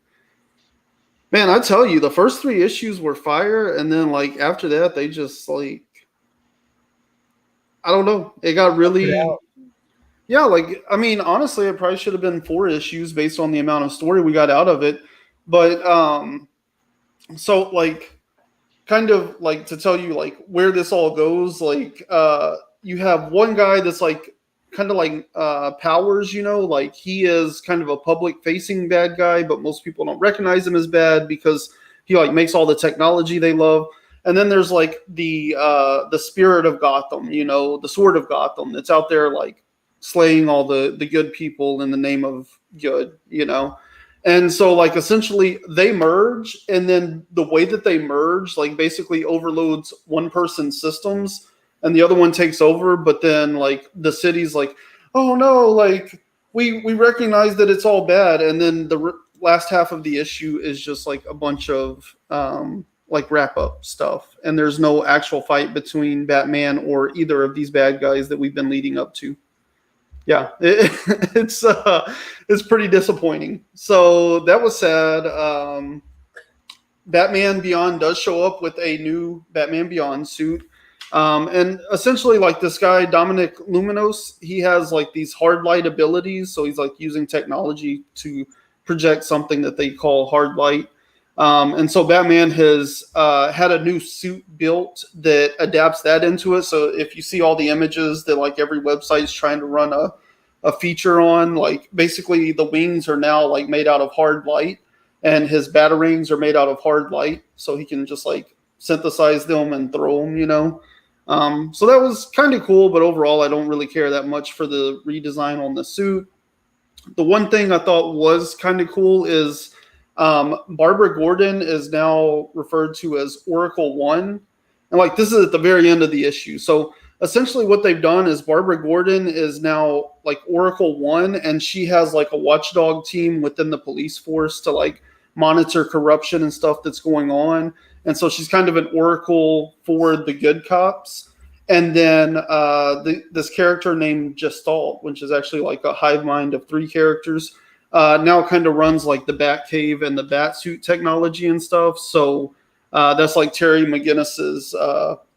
Man, I tell you, the first 3 issues were fire, and then like after that, they just like I don't know. It got really. Yeah, like, I mean, honestly, it probably should have been 4 issues based on the amount of story we got out of it. But, so, like, kind of, like, to tell you, like, where this all goes, like, you have one guy that's, like, kind of like Powers, like he is kind of a public facing bad guy, but most people don't recognize him as bad because he like makes all the technology they love. And then there's like the spirit of Gotham, the sword of Gotham that's out there like slaying all the good people in the name of good, And so like essentially they merge, and then the way that they merge like basically overloads one person's systems and the other one takes over, but then like the city's like, oh no, like we recognize that it's all bad, and then the last half of the issue is just like a bunch of like wrap up stuff, and there's no actual fight between Batman or either of these bad guys that we've been leading up to. Yeah, it's pretty disappointing. So that was sad. Batman Beyond does show up with a new Batman Beyond suit. And essentially, like this guy, Dominic Luminos, he has like these hard light abilities. So he's like using technology to project something that they call hard light. And so Batman has had a new suit built that adapts that into it. So if you see all the images that like every website is trying to run a feature on, like basically the wings are now like made out of hard light, and his batarangs are made out of hard light. So he can just like synthesize them and throw them, So that was kind of cool, but overall I don't really care that much for the redesign on the suit. The one thing I thought was kind of cool is Barbara Gordon is now referred to as Oracle One. And like this is at the very end of the issue. So essentially what they've done is Barbara Gordon is now like Oracle One, and she has like a watchdog team within the police force to like monitor corruption and stuff that's going on. And so she's kind of an oracle for the good cops. And then this character named Gestalt, which is actually like a hive mind of 3 characters, now kind of runs like the Batcave and the Batsuit technology and stuff. So that's like Terry McGinnis's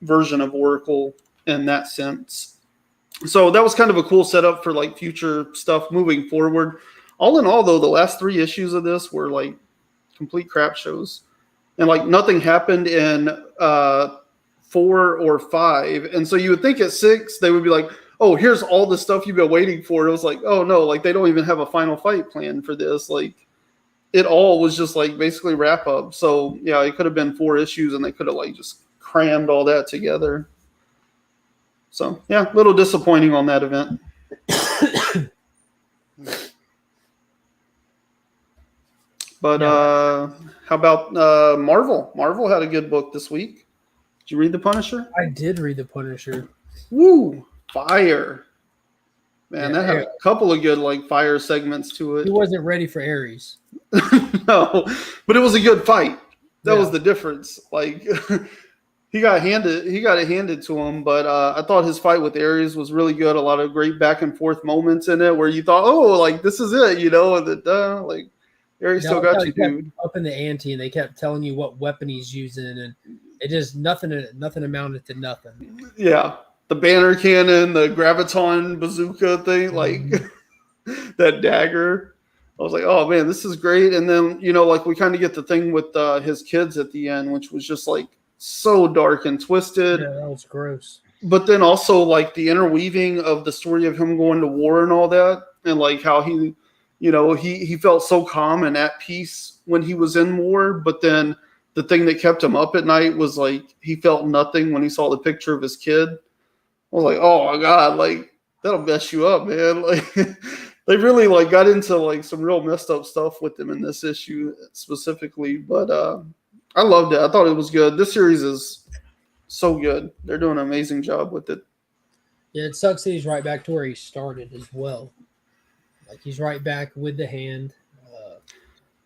version of Oracle in that sense. So that was kind of a cool setup for like future stuff moving forward. All in all, though, the last 3 issues of this were like complete crap shows. And like nothing happened in 4 or 5. And so you would think at 6, they would be like, oh, here's all the stuff you've been waiting for. It was like, oh no, like they don't even have a final fight plan for this. Like it all was just like basically wrap up. So yeah, it could have been 4 issues and they could have like just crammed all that together. So yeah, a little disappointing on that event. But how about Marvel? Marvel had a good book this week. Did you read The Punisher? I did read The Punisher. Woo! Fire. Man, that had a couple of good like fire segments to it. He wasn't ready for Ares. No, but it was a good fight. That was the difference. Like he got it handed to him, but I thought his fight with Ares was really good. A lot of great back and forth moments in it where you thought, oh, like this is it, and that like Ares still got you, dude. Up in the ante, and they kept telling you what weapon he's using, and it just nothing amounted to nothing. Yeah. The banner cannon, the graviton bazooka thing, like that dagger. I was like, oh man, this is great. And then, like we kind of get the thing with his kids at the end, which was just like so dark and twisted. Yeah, that was gross. But then also like the interweaving of the story of him going to war and all that, and like how he, he felt so calm and at peace when he was in war. But then the thing that kept him up at night was like he felt nothing when he saw the picture of his kid. I was like, oh my God, like that'll mess you up, man. Like they really like got into like some real messed up stuff with him in this issue specifically. But I loved it. I thought it was good. This series is so good. They're doing an amazing job with it. Yeah, it sucks that he's right back to where he started as well. Like he's right back with the hand,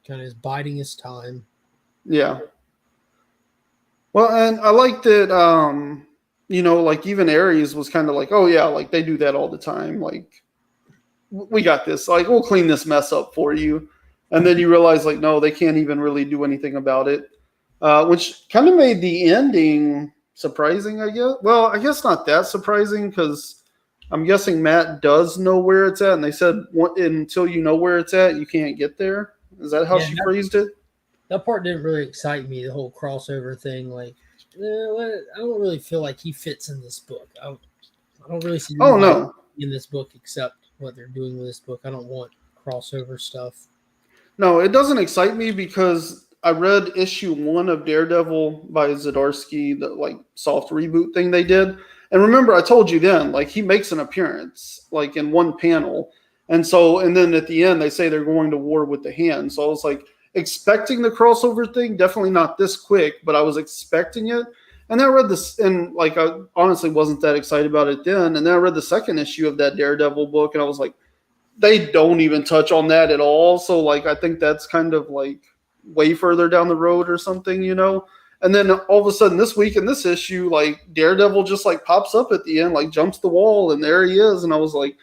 kind of is biding his time. Yeah. Well, and I like that. Like even Ares was kind of like, oh yeah, like they do that all the time. Like we got this. Like we'll clean this mess up for you. And then you realize like, no, they can't even really do anything about it, which kind of made the ending surprising, I guess. Well, I guess not that surprising because I'm guessing Matt does know where it's at. And they said until you know where it's at, you can't get there. Is that how she phrased it? That part didn't really excite me, the whole crossover thing. Like, I don't really feel like he fits in this book. I don't really see. Oh no, in this book except what they're doing with this book. I don't want crossover stuff. No, it doesn't excite me because I read issue 1 of Daredevil by Zdarsky, the like soft reboot thing they did. And remember, I told you then, like he makes an appearance like in one panel. And then at the end they say they're going to war with the Hand. So I was like expecting the crossover thing, definitely not this quick, but I was expecting it. And then I read this, and like I honestly wasn't that excited about it then. And then I read the second issue of that Daredevil book, and I was like, they don't even touch on that at all. So like I think that's kind of like way further down the road or something, you know. And then all of a sudden this week in this issue, like Daredevil just like pops up at the end, like jumps the wall, and there he is. And I was like,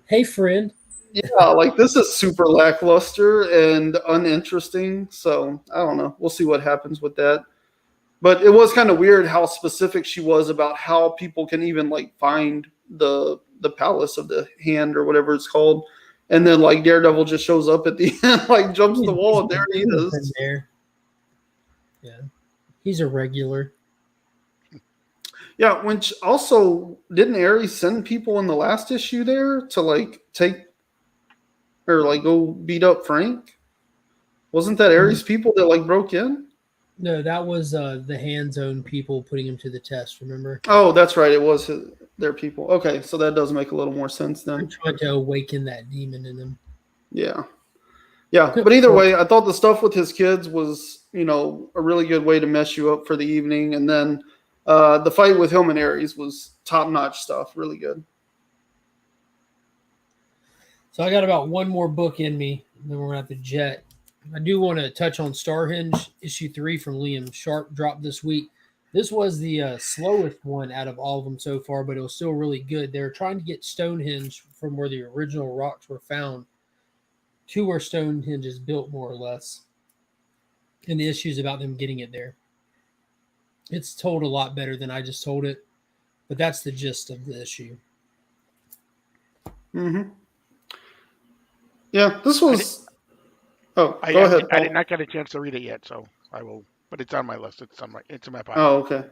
hey friend. yeah, like this is super lackluster and uninteresting. So I don't know. We'll see what happens with that. But it was kind of weird how specific she was about how people can even like find the palace of the Hand or whatever it's called. And then like Daredevil just shows up at the end, like jumps the wall, and there he is. There. Yeah. He's a regular. Yeah, which also didn't Ares send people in the last issue there to like take or like go beat up Frank? Wasn't that Ares people that like broke in? No, that was the Hand's own people putting him to the test, remember? Oh, that's right. It was their people. Okay, so that does make a little more sense then. I'm trying to awaken that demon in him. Yeah. Yeah, but either way, I thought the stuff with his kids was, you know, a really good way to mess you up for the evening. And then the fight with him and Ares was top-notch stuff. Really good. So I got about one more book in me, and then we're going to have to jet. I do want to touch on Starhinge, issue 3 from Liam Sharp dropped this week. This was the slowest one out of all of them so far, but it was still really good. They were trying to get Stonehenge from where the original rocks were found to where Stonehenge is built, more or less. And the issues about them getting it there. It's told a lot better than I just told it, but that's the gist of the issue. Mm-hmm. Yeah, this was... Oh, go ahead, Paul. I did not get a chance to read it yet, so I will. But it's on my list. It's in my pocket. Oh, okay.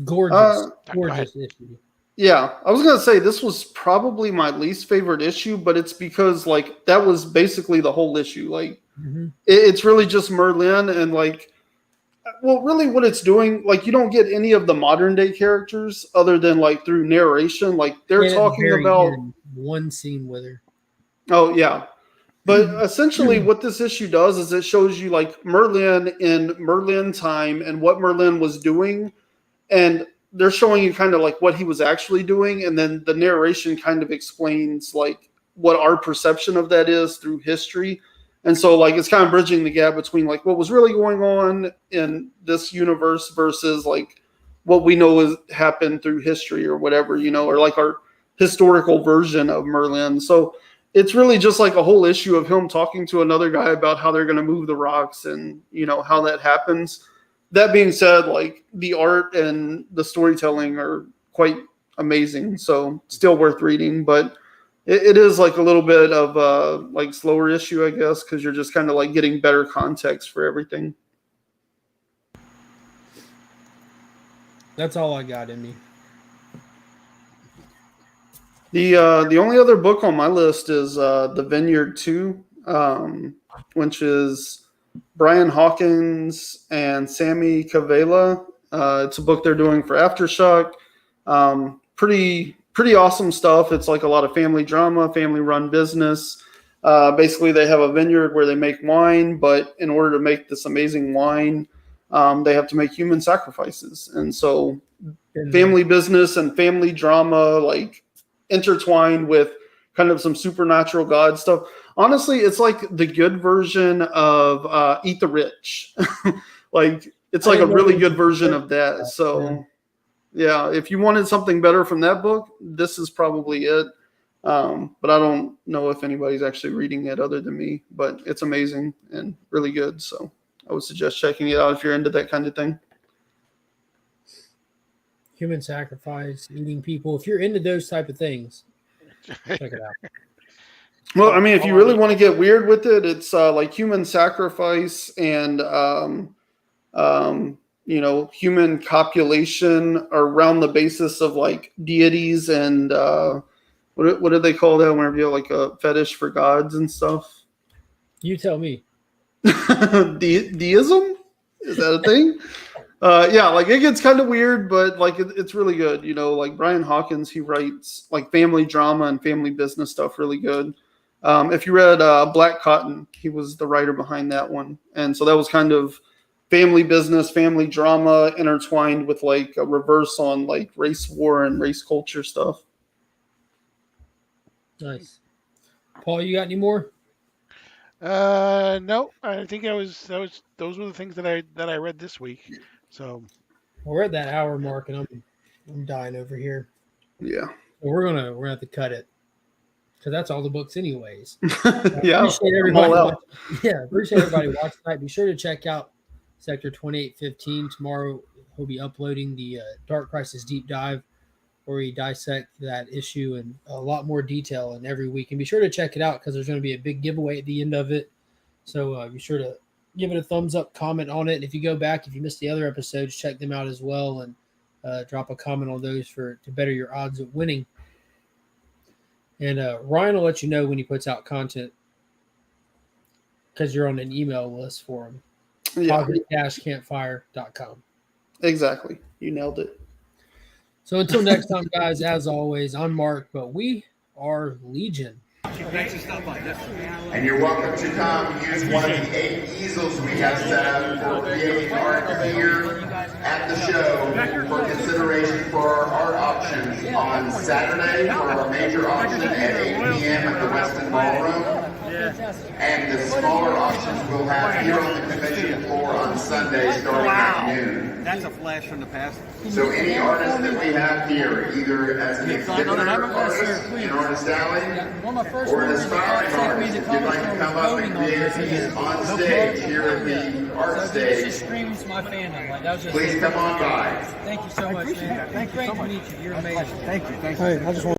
Gorgeous issue. Yeah, I was gonna say this was probably my least favorite issue, but it's because like that was basically the whole issue. Like it's really just Merlin and like, well, really what it's doing. Like you don't get any of the modern day characters other than like through narration. Like they're talking about one scene with her. Oh yeah. But essentially what this issue does is it shows you like Merlin in Merlin time and what Merlin was doing. And they're showing you kind of like what he was actually doing. And then the narration kind of explains like what our perception of that is through history. And so like it's kind of bridging the gap between like what was really going on in this universe versus like what we know has happened through history or whatever, you know, or like our historical version of Merlin. So it's really just like a whole issue of him talking to another guy about how they're going to move the rocks and, you know, how that happens. That being said, like the art and the storytelling are quite amazing. So still worth reading, but it is like a little bit of like slower issue, I guess, because you're just kind of like getting better context for everything. That's all I got in me. The only other book on my list is The Vineyard 2, which is Brian Hawkins and Sammy Cavella. It's a book they're doing for Aftershock. Pretty awesome stuff. It's like a lot of family drama, family-run business. Basically, they have a vineyard where they make wine, but in order to make this amazing wine, they have to make human sacrifices. And so family business and family drama, like intertwined with kind of some supernatural god stuff. Honestly, it's like the good version of Eat the Rich. Like it's like a really good version of that. So yeah, if you wanted something better from that book, this is probably it. But I don't know if anybody's actually reading it other than me, but it's amazing and really good. So I would suggest checking it out if you're into that kind of thing. Human sacrifice, eating people. If you're into those type of things, check it out. Well, I mean, if you really want to get weird with it, it's like human sacrifice and, you know, human copulation around the basis of like deities and what did they call that whenever you have like a fetish for gods and stuff? You tell me. Deism? Is that a thing? Yeah, like it gets kind of weird, but like it's really good. You know, like Brian Hawkins, he writes like family drama and family business stuff really good. If you read Black Cotton, he was the writer behind that one, and so that was kind of family business, family drama intertwined with like a reverse on like race war and race culture stuff. Nice. Paul, you got any more? No, I think those were the things that I read this week. So we're at that hour mark, and I'm dying over here. Yeah, we're gonna have to cut it because that's all the books, anyways. Yeah, appreciate everybody. Appreciate everybody watching tonight. Be sure to check out Sector 2815 tomorrow. We'll be uploading the Dark Crisis deep dive, where we dissect that issue in a lot more detail and every week. And be sure to check it out because there's going to be a big giveaway at the end of it. So be sure to give it a thumbs up, comment on it. And if you go back, if you missed the other episodes, check them out as well and drop a comment on those to better your odds of winning. And Ryan will let you know when he puts out content because you're on an email list for him. Yeah. Campfire.com. Exactly. You nailed it. So until next time, guys, as always, I'm Mark, but we are Legion. And you're welcome to come use one of the 8 easels we have set up for creating art here at the show for consideration for our art auctions on Saturday for our major auction at 8 p.m. at the Weston Ballroom. And the smaller auctions we'll have here on the convention floor on Sunday starting at noon. That's a flash from the past. So any artist that we have here, either as an exhibitor artist in Artist Alley, or an aspiring artist, if you'd like to come up and create a piece on stage here at the art stage, Screams my fandom. Like, that was just please come on by. Thank you so much, man. Thank you so much. Great to meet you. You're amazing. Thank you. All right, I just want